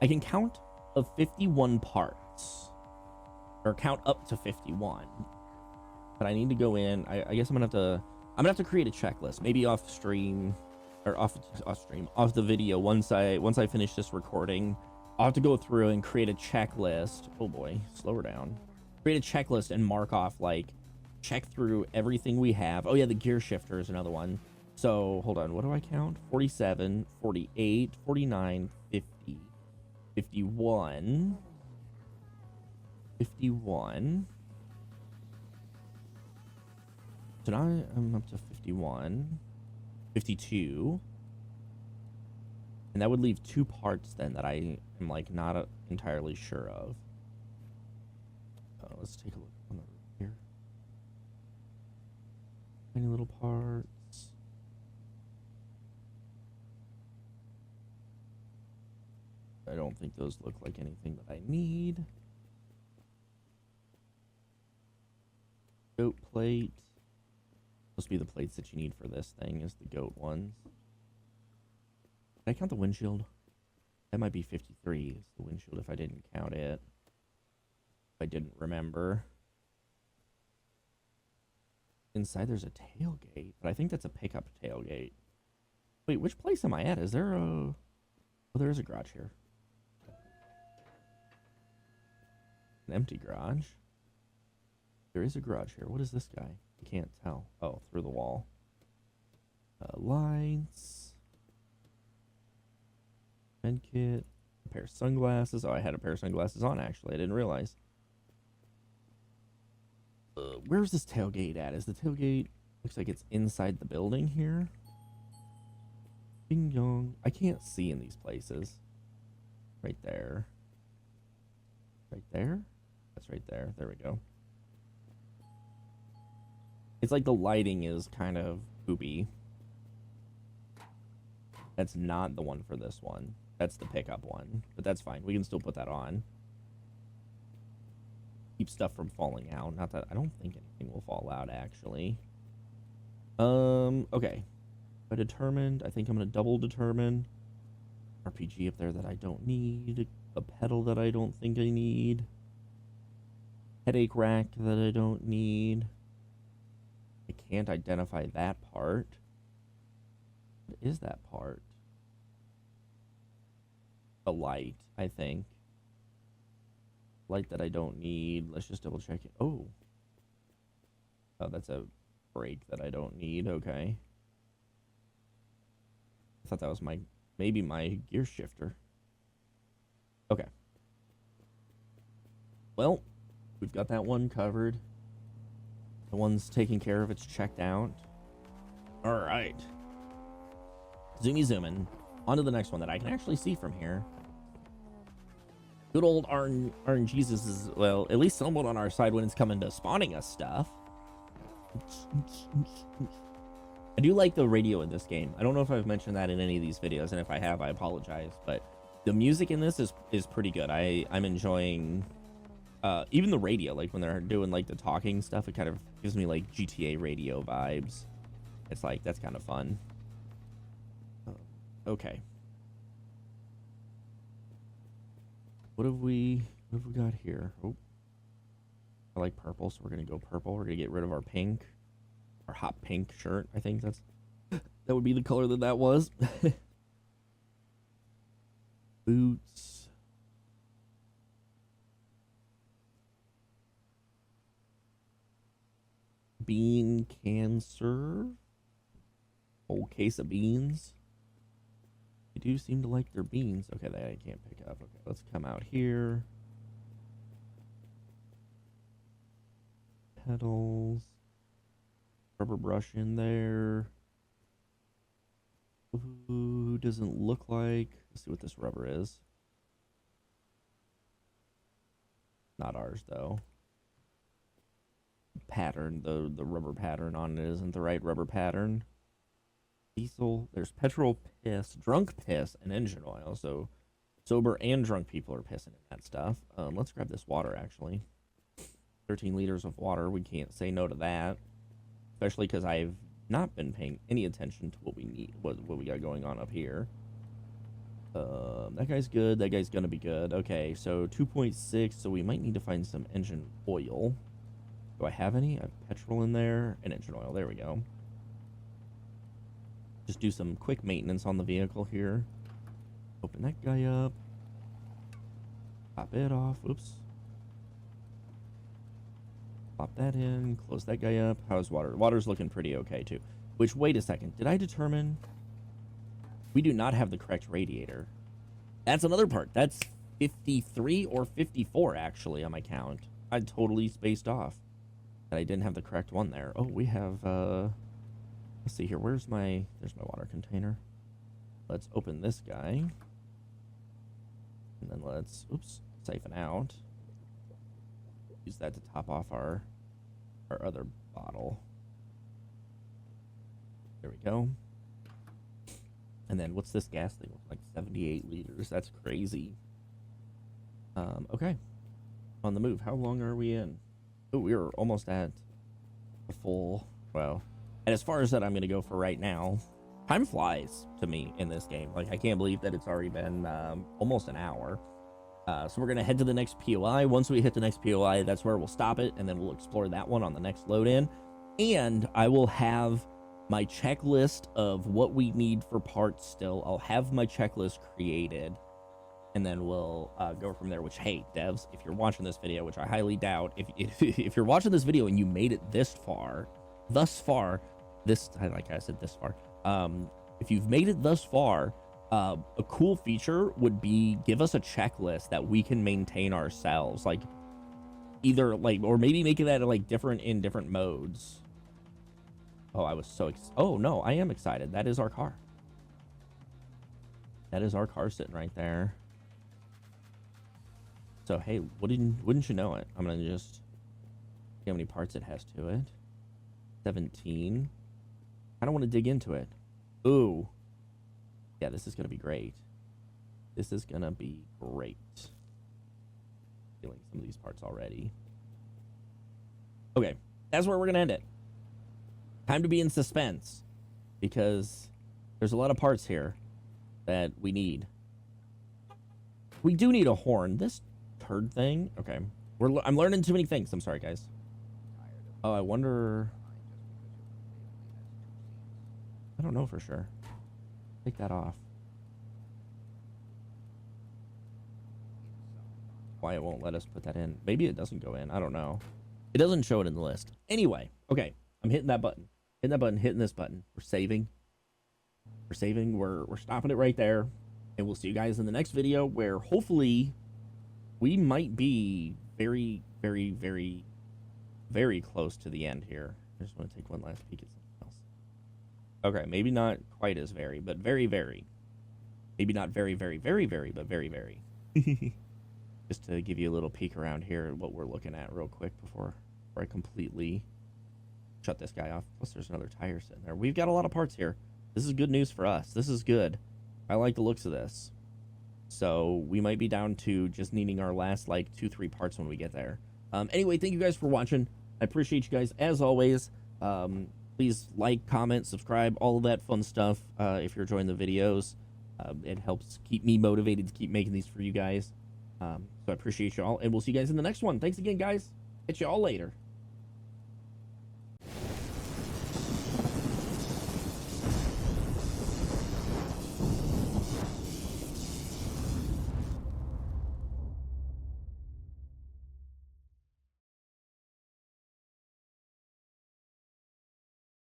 [SPEAKER 1] I can count of 51 parts, or count up to 51, but I need to go in. I guess I'm gonna have to create a checklist, maybe off stream, or off the video. Once I finish this recording, I'll have to go through and create a checklist. Oh boy, slow her down. Create a checklist and mark off, like, check through everything we have. Oh yeah, the gear shifter is another one. So hold on, what do I count? 47, 48, 49, 50. 51. 51. So now I'm up to 51. 52. And that would leave 2 parts then that I am, like, not entirely sure of. Let's take a look on the roof here. Tiny little parts. I don't think those look like anything that I need. Goat plate. Supposed to be the plates that you need for this thing, is the goat ones. Did I count the windshield? That might be 53 is the windshield if I didn't count it. If I didn't remember. Inside there's a tailgate, but I think that's a pickup tailgate. Wait, which place am I at? Is there a... Oh, there is a garage here. An empty garage. There is a garage here. What is this guy? I can't tell. Oh, through the wall. Lights. Med kit. A pair of sunglasses. Oh, I had a pair of sunglasses on, actually. I didn't realize. Where's this tailgate at? Is the tailgate... Looks like it's inside the building here. Bing yong. I can't see in these places. Right there. Right there? That's right there. There we go. It's like the lighting is kind of poopy. That's not the one for this one. That's the pickup one. But that's fine. We can still put that on. Keep stuff from falling out. Not that I don't think anything will fall out, actually. Okay. I determined. I think I'm going to double determine. RPG up there that I don't need. A pedal that I don't think I need. Headache rack that I don't need. I can't identify that part. What is that part? A light, I think. Light that I don't need. Let's just double check it. Oh. Oh, that's a brake that I don't need. Okay. I thought that was maybe my gear shifter. Okay. Well, we've got that one covered. The one's taken care of. It's checked out. All right. Zoomy zooming. On to the next one that I can actually see from here. Good old RNGesus is, well, at least somewhat on our side when it's coming to spawning us stuff. I do like the radio in this game. I don't know if I've mentioned that in any of these videos, and if I have, I apologize. But the music in this is pretty good. I'm enjoying even the radio, like when they're doing like the talking stuff. It kind of gives me like GTA radio vibes. It's like, that's kind of fun. Okay. What have we got here? Oh, I like purple, so we're gonna go purple. We're gonna get rid of our pink, our hot pink shirt. I think that would be the color that was. Boots. Bean can serve. Whole case of beans. They do seem to like their beans. Okay, that I can't pick up. Okay, let's come out here. Petals. Rubber brush in there. Ooh, doesn't look like. Let's see what this rubber is. Not ours, though. Pattern, the rubber pattern on it isn't the right rubber pattern. Diesel, there's petrol piss, drunk piss, and engine oil. So sober and drunk people are pissing in that stuff. Let's grab this water, actually. 13 liters of water. We can't say no to that, especially because I've not been paying any attention to what we need, what we got going on up here. That guy's good. That guy's gonna be good. Okay, so 2.6. So we might need to find some engine oil. Do I have any? I have petrol in there and engine oil. There we go. Just do some quick maintenance on the vehicle here. Open that guy up. Pop it off. Oops. Pop that in. Close that guy up. How's water? Water's looking pretty okay, too. Which, wait a second. Did I determine... We do not have the correct radiator. That's another part. That's 53 or 54, actually, on my count. I totally spaced off. I didn't have the correct one there. Oh, we have... Let's see here. There's my water container. Let's open this guy. And then let's, oops, siphon out. Use that to top off our other bottle. There we go. And then what's this gas thing? Like 78 liters. That's crazy. Okay. On the move. How long are we in? Oh, we're almost at the full, well... And as far as that I'm going to go for right now, time flies to me in this game. Like, I can't believe that it's already been almost an hour. So we're going to head to the next POI. Once we hit the next POI, that's where we'll stop it, and then we'll explore that one on the next load in. And I will have my checklist of what we need for parts still. I'll have my checklist created, and then we'll go from there. Which, hey, devs, if you're watching this video, which I highly doubt, if you're watching this video and you made it thus far, like I said, this far. If you've made it thus far, a cool feature would be give us a checklist that we can maintain ourselves, like either like, or maybe make it at like in different modes. Oh, I was so oh no, I am excited. That is our car. That is our car sitting right there. So hey, wouldn't you know it? I'm gonna just see how many parts it has to it. 17. I don't want to dig into it. Ooh. Yeah, this is gonna be great. This is gonna be great. Feeling some of these parts already. Okay, that's where we're gonna end it. Time to be in suspense, because there's a lot of parts here that we need. We do need a horn. This turd thing. Okay, I'm learning too many things. I'm sorry, guys. Oh, I wonder. I don't know for sure. Take that off. Why it won't let us put that in? Maybe it doesn't go in. I don't know. It doesn't show it in the list. Anyway, okay. I'm hitting that button. Hitting that button. Hitting this button. We're saving. We're saving. We're stopping it right there. And we'll see you guys in the next video, where hopefully we might be very, very, very, very close to the end here. I just want to take one last peek at something else. Okay, maybe not quite as very, but very, very. Maybe not very, very, very, very, but very, very. Just to give you a little peek around here at what we're looking at real quick before I completely shut this guy off. Plus, there's another tire sitting there. We've got a lot of parts here. This is good news for us. This is good. I like the looks of this. So we might be down to just needing our last, like, 2-3 parts when we get there. Anyway, thank you guys for watching. I appreciate you guys, as always. Please like, comment, subscribe, all of that fun stuff if you're enjoying the videos. It helps keep me motivated to keep making these for you guys. So I appreciate you all, and we'll see you guys in the next one. Thanks again, guys. Catch you all later.